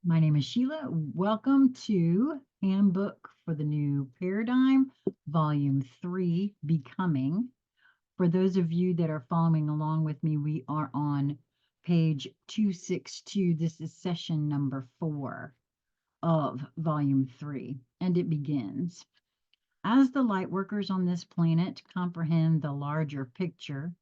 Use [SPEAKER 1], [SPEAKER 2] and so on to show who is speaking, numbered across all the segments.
[SPEAKER 1] My name is Sheila. Welcome to Handbook for the New Paradigm, Volume 3, Becoming. For those of you that are following along with me, we are on page 262. This is session number 4 of Volume 3, and it begins. As the lightworkers on this planet comprehend the larger picture,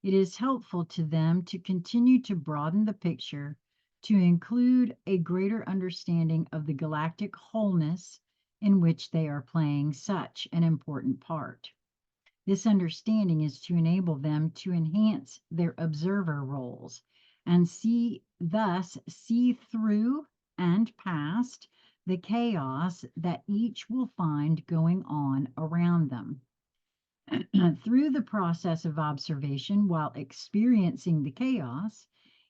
[SPEAKER 1] it is helpful to them to continue to broaden the picture to include a greater understanding of the galactic wholeness in which they are playing such an important part. This understanding is to enable them to enhance their observer roles and thus see through and past the chaos that each will find going on around them. Through the process of observation while experiencing the chaos,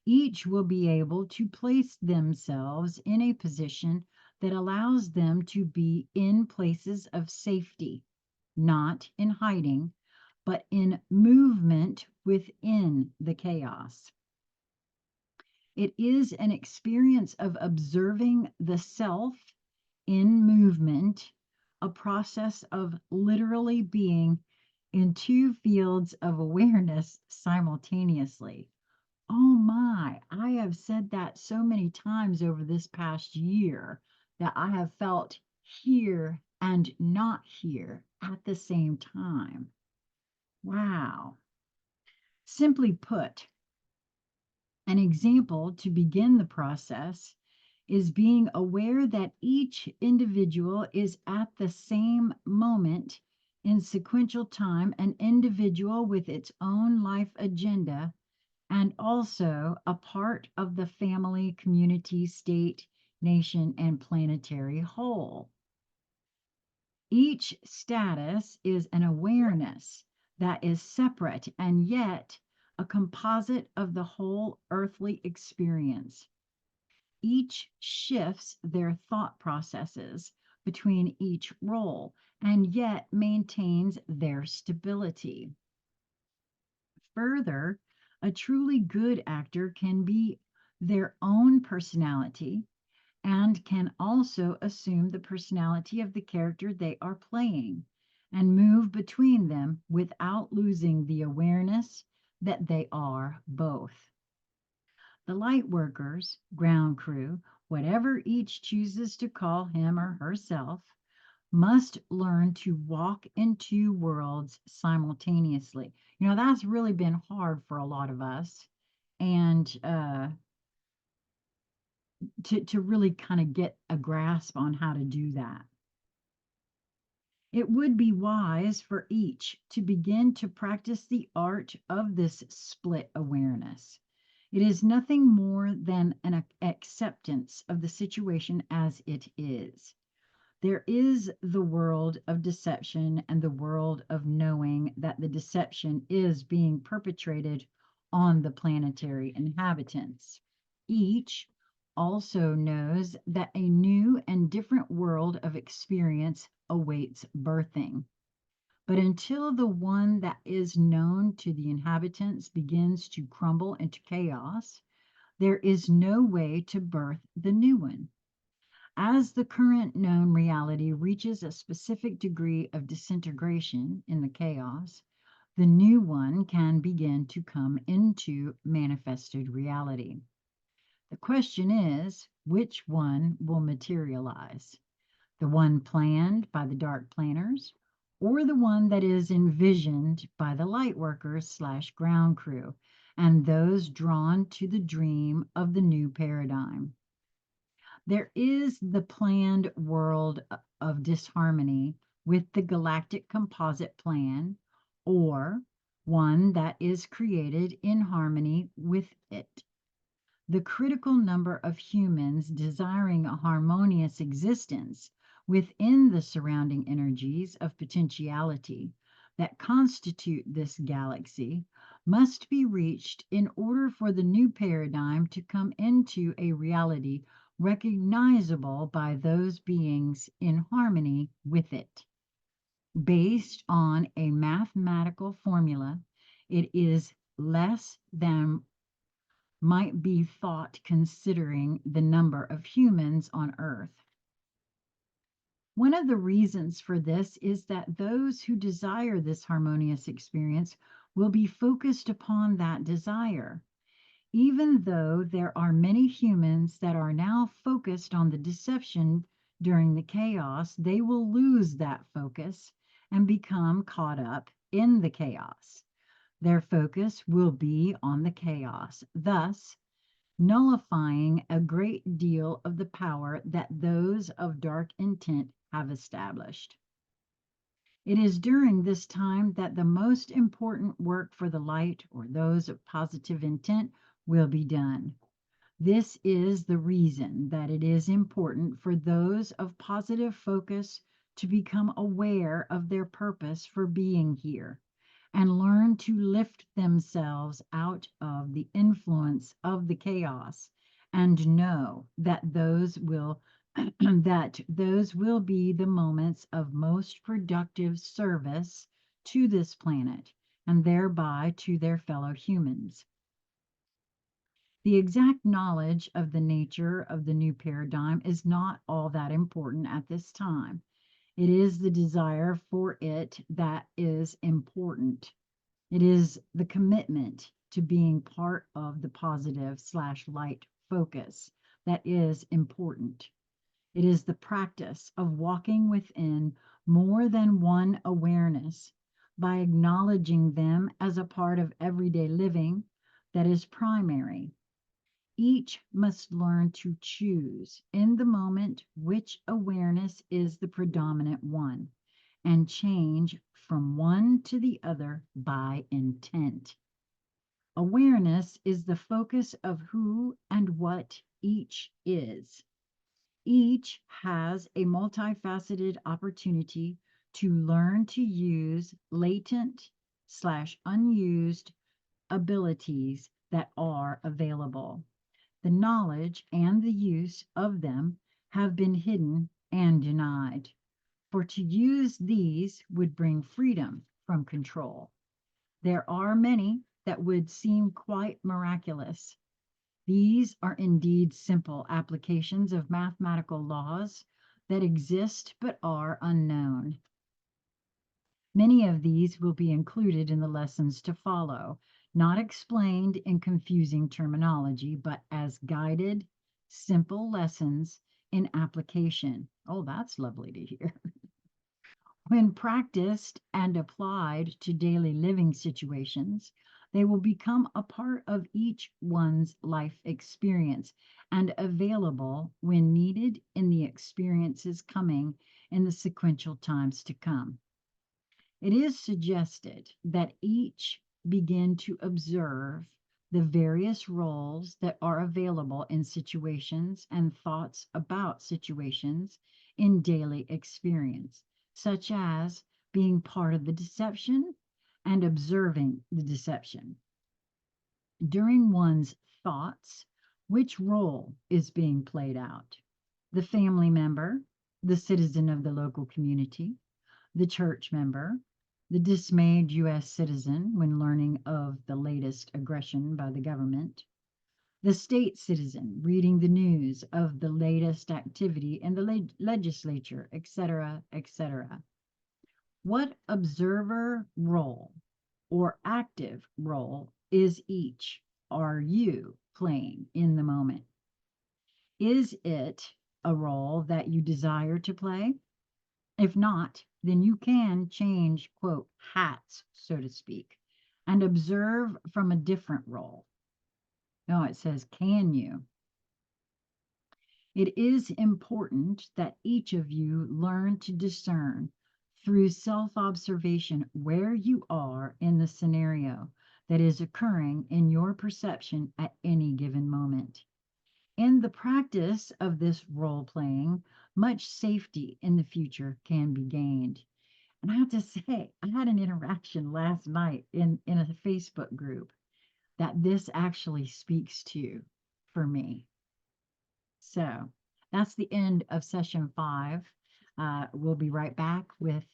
[SPEAKER 1] each will be able to place themselves in a position that allows them to be in places of safety, not in hiding, but in movement within the chaos. It is an experience of observing the self in movement, a process of literally being in two fields of awareness simultaneously. Oh my, I have said that so many times over this past year that I have felt here and not here at the same time. Wow. Simply put, an example to begin the process is being aware that each individual is at the same moment in sequential time an individual with its own life agenda and also a part of the family, community, state, nation, and planetary whole. Each status is an awareness that is separate and yet a composite of the whole earthly experience. Each shifts their thought processes between each role and yet maintains their stability. Further, a truly good actor can be their own personality and can also assume the personality of the character they are playing and move between them without losing the awareness that they are both. The light workers, ground crew, whatever each chooses to call him or herself, must learn to walk in two worlds simultaneously. That's really been hard for a lot of us. And to really kind of get a grasp on how to do that. It would be wise for each to begin to practice the art of this split awareness. It is nothing more than an acceptance of the situation as it is. There is the world of deception and the world of knowing that the deception is being perpetrated on the planetary inhabitants. Each also knows that a new and different world of experience awaits birthing. But until the one that is known to the inhabitants begins to crumble into chaos, there is no way to birth the new one. As the current known reality reaches a specific degree of disintegration in the chaos, the new one can begin to come into manifested reality. The question is, which one will materialize? The one planned by the dark planners, or the one that is envisioned by the light workers / ground crew and those drawn to the dream of the new paradigm? There is the planned world of disharmony with the galactic composite plan, or one that is created in harmony with it. The critical number of humans desiring a harmonious existence within the surrounding energies of potentiality that constitute this galaxy must be reached in order for the new paradigm to come into a reality recognizable by those beings in harmony with it. Based on a mathematical formula, it is less than might be thought considering the number of humans on Earth. One of the reasons for this is that those who desire this harmonious experience will be focused upon that desire. Even though there are many humans that are now focused on the deception during the chaos, they will lose that focus and become caught up in the chaos. Their focus will be on the chaos, thus nullifying a great deal of the power that those of dark intent have established. It is during this time that the most important work for the light or those of positive intent will be done. This is the reason that it is important for those of positive focus to become aware of their purpose for being here and learn to lift themselves out of the influence of the chaos and know that those will that those will be the moments of most productive service to this planet and thereby to their fellow humans. The exact knowledge of the nature of the new paradigm is not all that important at this time. It is the desire for it that is important. It is the commitment to being part of the positive/light focus that is important. It is the practice of walking within more than one awareness by acknowledging them as a part of everyday living that is primary. Each must learn to choose in the moment which awareness is the predominant one and change from one to the other by intent. Awareness is the focus of who and what each is. Each has a multifaceted opportunity to learn to use latent/unused abilities that are available. The knowledge and the use of them have been hidden and denied. For to use these would bring freedom from control. There are many that would seem quite miraculous. These are indeed simple applications of mathematical laws that exist but are unknown. Many of these will be included in the lessons to follow, not explained in confusing terminology, but as guided, simple lessons in application. Oh, that's lovely to hear. When practiced and applied to daily living situations, they will become a part of each one's life experience and available when needed in the experiences coming in the sequential times to come. It is suggested that each begin to observe the various roles that are available in situations and thoughts about situations in daily experience, such as being part of the deception and observing the deception. During one's thoughts, which role is being played out? The family member, the citizen of the local community, the church member, the dismayed U.S. citizen when learning of the latest aggression by the government, the state citizen reading the news of the latest activity in the legislature, etc., etc. What observer role or active role is each are you playing in the moment? Is it a role that you desire to play? If not, then you can change, quote, hats, so to speak, and observe from a different role. No, it says, can you? It is important that each of you learn to discern through self-observation where you are in the scenario that is occurring in your perception at any given moment. In the practice of this role playing, much safety in the future can be gained. And I have to say, I had an interaction last night in a Facebook group that this actually speaks to for me. So that's the end of session 5. We'll be right back with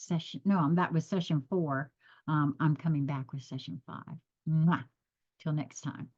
[SPEAKER 1] that was session 4. I'm coming back with session 5. Mwah. Till next time.